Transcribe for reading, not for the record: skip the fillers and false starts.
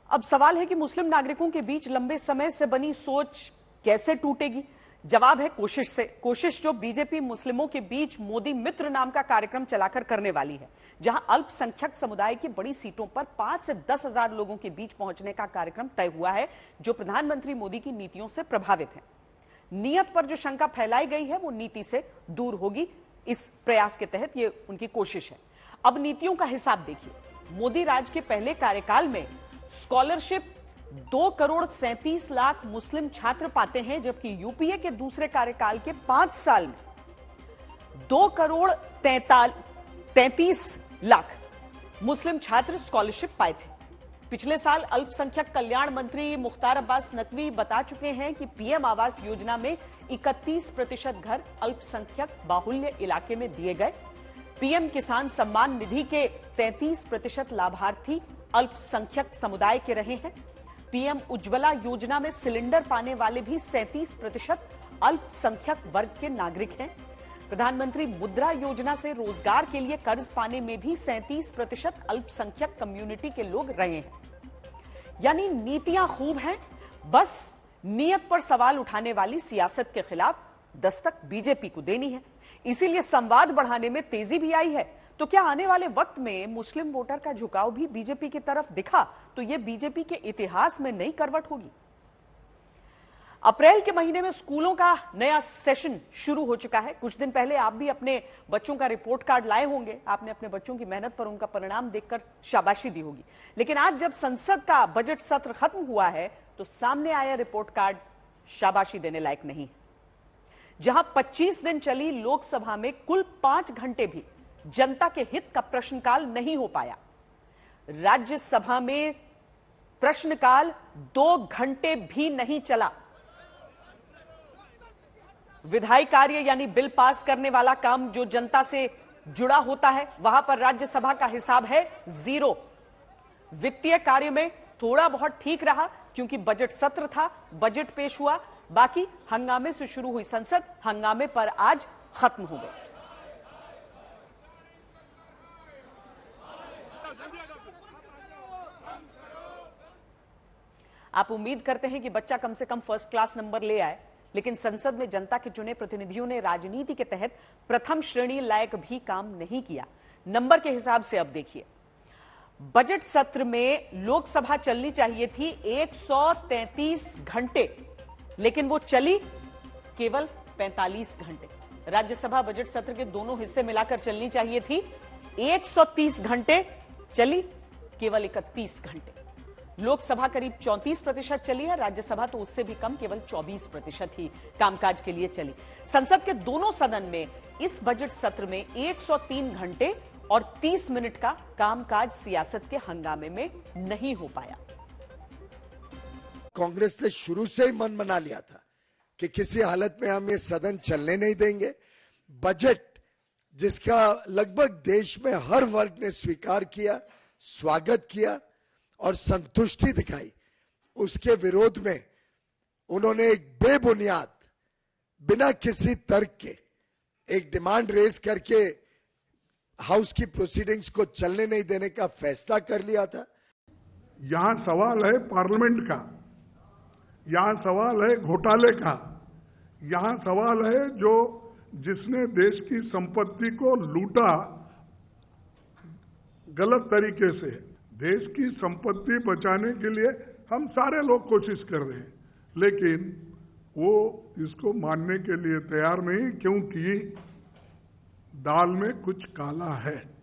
अब सवाल है कि मुस्लिम नागरिकों के बीच लंबे समय से बनी सोच कैसे टूटेगी? जवाब है कोशिश से। कोशिश जो बीजेपी मुस्लिमों के बीच मोदी मित्र नाम का कार्यक्रम चलाकर करने वाली है, जहां अल्पसंख्यक समुदाय की बड़ी सीटों पर 5 से 10 हजार लोगों के बीच पहुंचने का कार्यक्रम तय हुआ है, जो प्रधानमंत्री मोदी की नीतियों से प्रभावित है। नियत पर जो शंका फैलाई गई है वो नीति से दूर होगी। इस प्रयास के तहत ये उनकी कोशिश है। अब नीतियों का हिसाब देखिए। मोदी राज के पहले कार्यकाल में स्कॉलरशिप 2,37,00,000 मुस्लिम छात्र पाते हैं, जबकि यूपीए के दूसरे कार्यकाल के 5 साल में 2,33,00,000 मुस्लिम छात्र स्कॉलरशिप पाए थे। पिछले साल अल्पसंख्यक कल्याण मंत्री मुख्तार अब्बास नकवी बता चुके हैं कि पीएम आवास योजना में 31% घर अल्पसंख्यक बाहुल्य इलाके में दिए गए। पीएम किसान सम्मान निधि के 33% लाभार्थी अल्पसंख्यक समुदाय के रहे हैं। पीएम उज्ज्वला योजना में सिलेंडर पाने वाले भी 37% अल्पसंख्यक वर्ग के नागरिक हैं। प्रधानमंत्री मुद्रा योजना से रोजगार के लिए कर्ज पाने में भी 37% अल्पसंख्यक कम्युनिटी के लोग रहे हैं। यानी नीतियां खूब हैं, बस नियत पर सवाल उठाने वाली सियासत के खिलाफ दस्तक बीजेपी को देनी है। इसीलिए संवाद बढ़ाने में तेजी भी आई है। तो क्या आने वाले वक्त में मुस्लिम वोटर का झुकाव भी बीजेपी की तरफ दिखा तो यह बीजेपी के इतिहास में नई करवट होगी? अप्रैल के महीने में स्कूलों का नया सेशन शुरू हो चुका है। कुछ दिन पहले आप भी अपने बच्चों का रिपोर्ट कार्ड लाए होंगे। आपने अपने बच्चों की मेहनत पर उनका परिणाम देखकर शाबाशी दी होगी। लेकिन आज जब संसद का बजट सत्र खत्म हुआ है तो सामने आया रिपोर्ट कार्ड शाबाशी देने लायक नहीं है। जहां 25 दिन चली लोकसभा में कुल 5 घंटे भी जनता के हित का प्रश्नकाल नहीं हो पाया। राज्यसभा में प्रश्नकाल 2 घंटे भी नहीं चला। विधायी कार्य यानी बिल पास करने वाला काम जो जनता से जुड़ा होता है, वहां पर राज्यसभा का हिसाब है 0। वित्तीय कार्य में थोड़ा बहुत ठीक रहा क्योंकि बजट सत्र था, बजट पेश हुआ। बाकी हंगामे से शुरू हुई संसद हंगामे पर आज खत्म हो गई। आप उम्मीद करते हैं कि बच्चा कम से कम फर्स्ट क्लास नंबर ले आए, लेकिन संसद में जनता के चुने प्रतिनिधियों ने राजनीति के तहत प्रथम श्रेणी लायक भी काम नहीं किया। नंबर के हिसाब से अब देखिए, बजट सत्र में लोकसभा चलनी चाहिए थी 133 घंटे, लेकिन वो चली केवल 45 घंटे। राज्यसभा बजट सत्र के दोनों हिस्से मिलाकर चलनी चाहिए थी 130 घंटे, चली केवल 31 घंटे। लोकसभा करीब 34% चली है, राज्यसभा तो उससे भी कम, केवल 24% ही कामकाज के लिए चली। संसद के दोनों सदन में इस बजट सत्र में 103 घंटे और 30 मिनट का कामकाज सियासत के हंगामे में नहीं हो पाया। कांग्रेस ने शुरू से ही मन बना लिया था कि किसी हालत में हम ये सदन चलने नहीं देंगे। बजट जिसका लगभग देश में हर वर्ग ने स्वीकार किया, स्वागत किया और संतुष्टि दिखाई, उसके विरोध में उन्होंने एक बेबुनियाद, बिना किसी तर्क के एक डिमांड रेज करके हाउस की प्रोसीडिंग्स को चलने नहीं देने का फैसला कर लिया था। यहां सवाल है पार्लियामेंट का, यहां सवाल है घोटाले का, यहां सवाल है जो जिसने देश की संपत्ति को लूटा गलत तरीके से। देश की संपत्ति बचाने के लिए हम सारे लोग कोशिश कर रहे हैं, लेकिन वो इसको मानने के लिए तैयार नहीं, क्योंकि दाल में कुछ काला है।